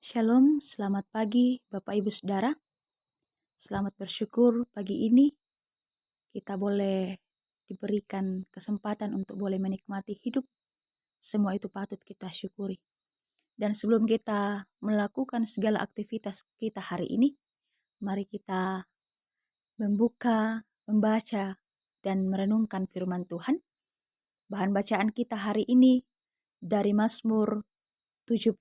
Shalom, selamat pagi Bapak Ibu Saudara. Selamat bersyukur pagi ini kita boleh diberikan kesempatan untuk boleh menikmati hidup. Semua itu patut kita syukuri. Dan sebelum kita melakukan segala aktivitas kita hari ini, mari kita membaca, dan merenungkan firman Tuhan. Bahan bacaan kita hari ini dari Mazmur 72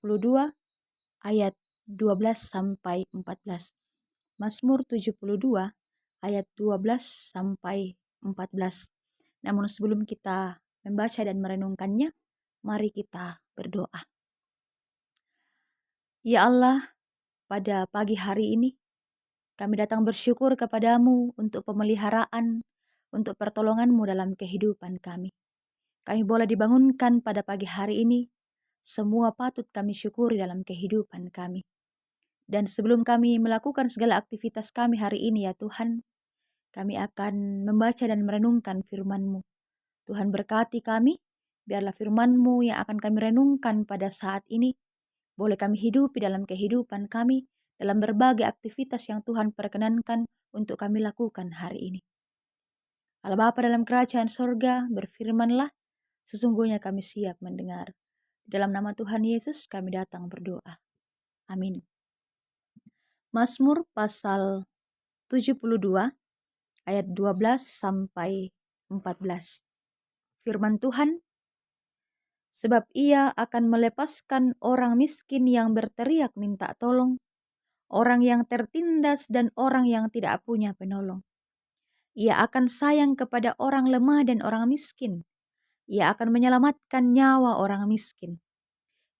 ayat 12 sampai 14. Mazmur 72 ayat 12 sampai 14. Namun sebelum kita membaca dan merenungkannya, mari kita berdoa. Ya Allah, pada pagi hari ini kami datang bersyukur kepadamu untuk pemeliharaan, untuk pertolonganmu dalam kehidupan kami. Kami boleh dibangunkan pada pagi hari ini, semua patut kami syukuri dalam kehidupan kami. Dan sebelum kami melakukan segala aktivitas kami hari ini ya Tuhan, kami akan membaca dan merenungkan firman-Mu. Tuhan berkati kami, biarlah firman-Mu yang akan kami renungkan pada saat ini, boleh kami hidupi dalam kehidupan kami, dalam berbagai aktivitas yang Tuhan perkenankan untuk kami lakukan hari ini. Allah Bapa dalam kerajaan sorga, berfirmanlah, sesungguhnya kami siap mendengar. Dalam nama Tuhan Yesus kami datang berdoa. Amin. Mazmur pasal 72 ayat 12 sampai 14. Firman Tuhan, sebab ia akan melepaskan orang miskin yang berteriak minta tolong, orang yang tertindas dan orang yang tidak punya penolong. Ia akan sayang kepada orang lemah dan orang miskin. Ia akan menyelamatkan nyawa orang miskin.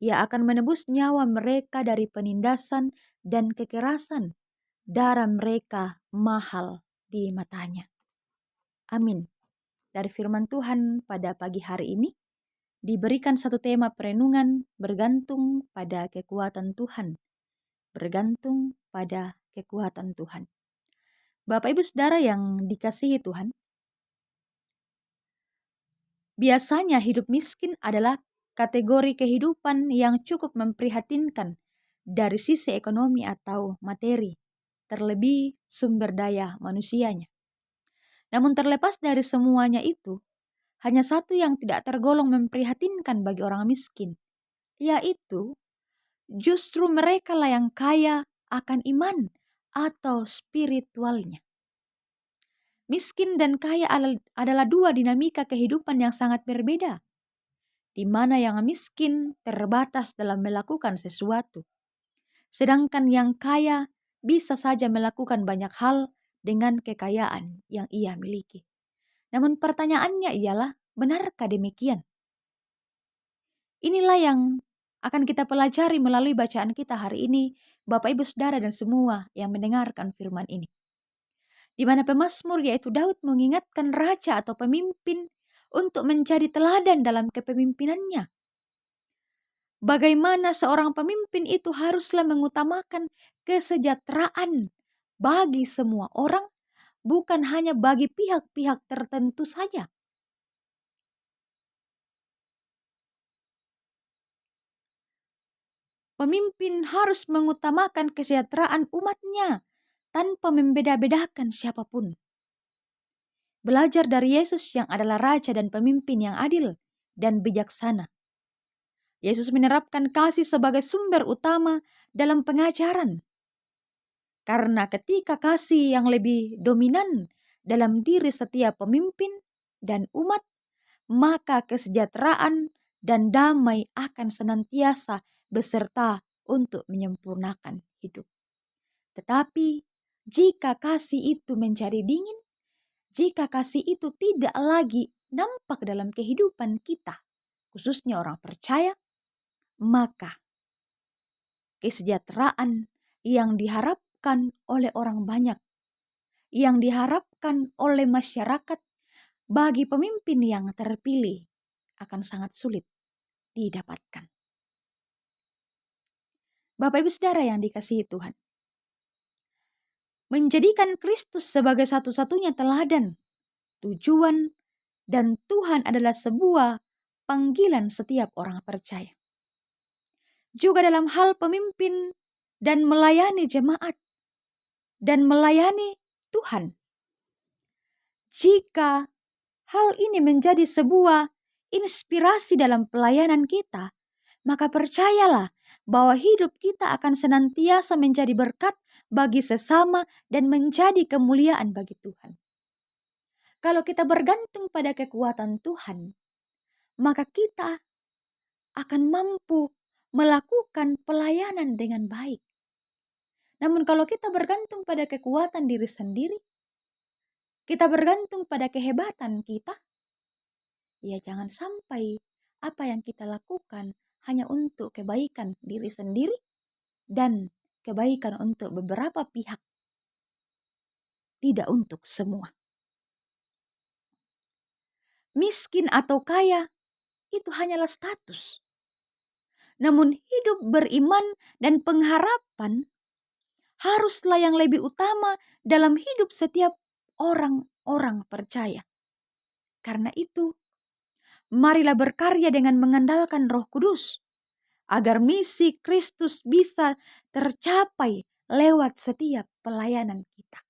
Ia akan menebus nyawa mereka dari penindasan dan kekerasan. Darah mereka mahal di matanya. Amin. Dari firman Tuhan pada pagi hari ini, diberikan satu tema perenungan bergantung pada kekuatan Tuhan. Bergantung pada kekuatan Tuhan. Bapak Ibu Saudara yang dikasihi Tuhan, biasanya hidup miskin adalah kategori kehidupan yang cukup memprihatinkan dari sisi ekonomi atau materi, terlebih sumber daya manusianya. Namun terlepas dari semuanya itu, hanya satu yang tidak tergolong memprihatinkan bagi orang miskin, yaitu justru mereka lah yang kaya akan iman atau spiritualnya. Miskin dan kaya adalah dua dinamika kehidupan yang sangat berbeda, di mana yang miskin terbatas dalam melakukan sesuatu, sedangkan yang kaya bisa saja melakukan banyak hal dengan kekayaan yang ia miliki. Namun pertanyaannya ialah, benarkah demikian? Inilah yang akan kita pelajari melalui bacaan kita hari ini, Bapak Ibu Saudara dan semua yang mendengarkan firman ini. Di mana pemazmur yaitu Daud mengingatkan raja atau pemimpin untuk menjadi teladan dalam kepemimpinannya. Bagaimana seorang pemimpin itu haruslah mengutamakan kesejahteraan bagi semua orang, bukan hanya bagi pihak-pihak tertentu saja. Pemimpin harus mengutamakan kesejahteraan umatnya tanpa membeda-bedakan siapapun. Belajar dari Yesus yang adalah raja dan pemimpin yang adil dan bijaksana. Yesus menerapkan kasih sebagai sumber utama dalam pengajaran. Karena ketika kasih yang lebih dominan dalam diri setiap pemimpin dan umat, maka kesejahteraan dan damai akan senantiasa beserta untuk menyempurnakan hidup. Tetapi jika kasih itu menjadi dingin, jika kasih itu tidak lagi nampak dalam kehidupan kita, khususnya orang percaya, maka kesejahteraan yang diharapkan oleh orang banyak, yang diharapkan oleh masyarakat bagi pemimpin yang terpilih akan sangat sulit didapatkan. Bapak Ibu Saudara yang dikasihi Tuhan, menjadikan Kristus sebagai satu-satunya teladan, tujuan, dan Tuhan adalah sebuah panggilan setiap orang percaya. juga dalam hal pemimpin dan melayani jemaat dan melayani Tuhan. Jika hal ini menjadi sebuah inspirasi dalam pelayanan kita, maka percayalah bahwa hidup kita akan senantiasa menjadi berkat bagi sesama dan menjadi kemuliaan bagi Tuhan. Kalau kita bergantung pada kekuatan Tuhan, maka kita akan mampu melakukan pelayanan dengan baik. Namun kalau kita bergantung pada kekuatan diri sendiri, kita bergantung pada kehebatan kita, ya jangan sampai apa yang kita lakukan hanya untuk kebaikan diri sendiri dan kebaikan untuk beberapa pihak, tidak untuk semua. Miskin atau kaya itu hanyalah status. Namun hidup beriman dan pengharapan haruslah yang lebih utama dalam hidup setiap orang-orang percaya. Karena itu, marilah berkarya dengan mengandalkan Roh Kudus, agar misi Kristus bisa tercapai lewat setiap pelayanan kita.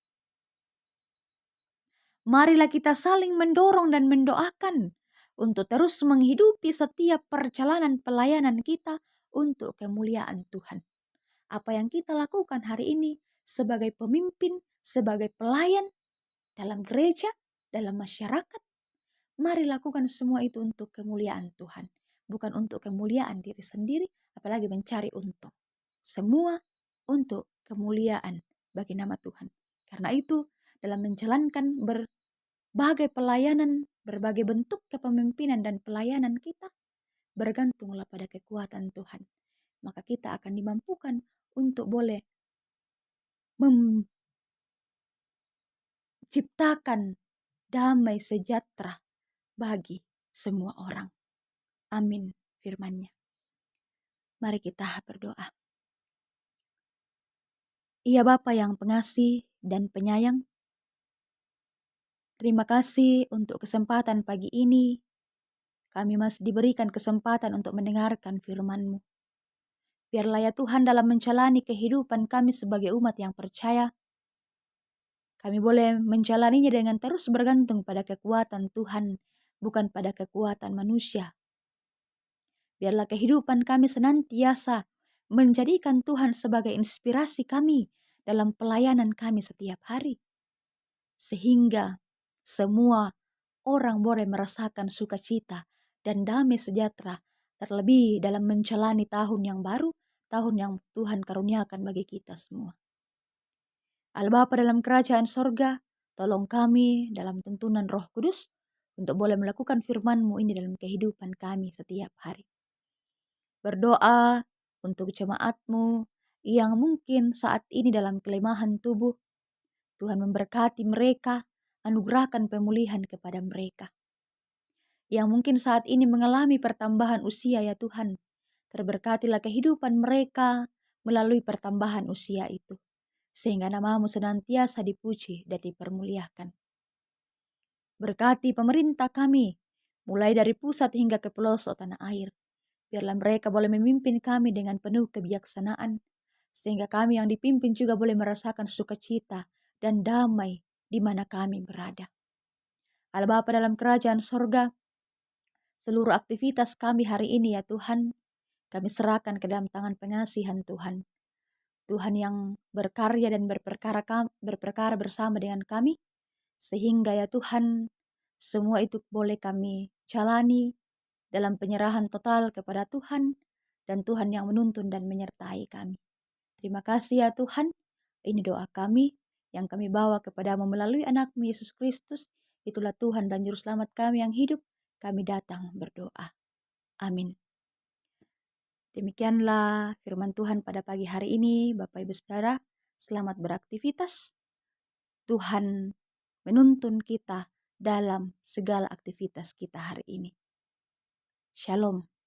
Marilah kita saling mendorong dan mendoakan untuk terus menghidupi setiap perjalanan pelayanan kita untuk kemuliaan Tuhan. Apa yang kita lakukan hari ini sebagai pemimpin, sebagai pelayan dalam gereja, dalam masyarakat, mari lakukan semua itu untuk kemuliaan Tuhan. Bukan untuk kemuliaan diri sendiri, apalagi mencari untung. Semua untuk kemuliaan bagi nama Tuhan. Karena itu, dalam menjalankan berbagai pelayanan, berbagai bentuk kepemimpinan dan pelayanan kita, bergantunglah pada kekuatan Tuhan. Maka kita akan dimampukan untuk boleh menciptakan damai sejahtera bagi semua orang. Amin firman-Nya. Mari kita berdoa. Ya Bapa yang pengasih dan penyayang, terima kasih untuk kesempatan pagi ini. Kami masih diberikan kesempatan untuk mendengarkan firman-Mu. Biarlah ya Tuhan dalam menjalani kehidupan kami sebagai umat yang percaya, kami boleh menjalaninya dengan terus bergantung pada kekuatan Tuhan, bukan pada kekuatan manusia. Biarlah kehidupan kami senantiasa menjadikan Tuhan sebagai inspirasi kami dalam pelayanan kami setiap hari. Sehingga semua orang boleh merasakan sukacita dan damai sejahtera, terlebih dalam menjalani tahun yang baru, tahun yang Tuhan karuniakan bagi kita semua. Allah Bapa dalam kerajaan sorga, tolong kami dalam tuntunan Roh Kudus untuk boleh melakukan firman-Mu ini dalam kehidupan kami setiap hari. Berdoa untuk jemaat-Mu yang mungkin saat ini dalam kelemahan tubuh. Tuhan memberkati mereka, anugerahkan pemulihan kepada mereka. Yang mungkin saat ini mengalami pertambahan usia ya Tuhan, terberkatilah kehidupan mereka melalui pertambahan usia itu. Sehingga nama-Mu senantiasa dipuji dan dipermuliakan. Berkati pemerintah kami, mulai dari pusat hingga ke pelosok tanah air. Biarlah mereka boleh memimpin kami dengan penuh kebijaksanaan, sehingga kami yang dipimpin juga boleh merasakan sukacita dan damai di mana kami berada. Allah Bapa dalam kerajaan sorga, seluruh aktivitas kami hari ini ya Tuhan, kami serahkan ke dalam tangan pengasihan Tuhan. Tuhan yang berkarya dan berperkara bersama dengan kami, sehingga ya Tuhan, semua itu boleh kami jalani dalam penyerahan total kepada Tuhan, dan Tuhan yang menuntun dan menyertai kami. Terima kasih ya Tuhan, ini doa kami yang kami bawa kepadamu melalui anak-Mu Yesus Kristus. Itulah Tuhan dan Juru Selamat kami yang hidup, kami datang berdoa. Amin. Demikianlah firman Tuhan pada pagi hari ini, Bapak Ibu Saudara, selamat beraktivitas. Tuhan menuntun kita dalam segala aktivitas kita hari ini. Shalom.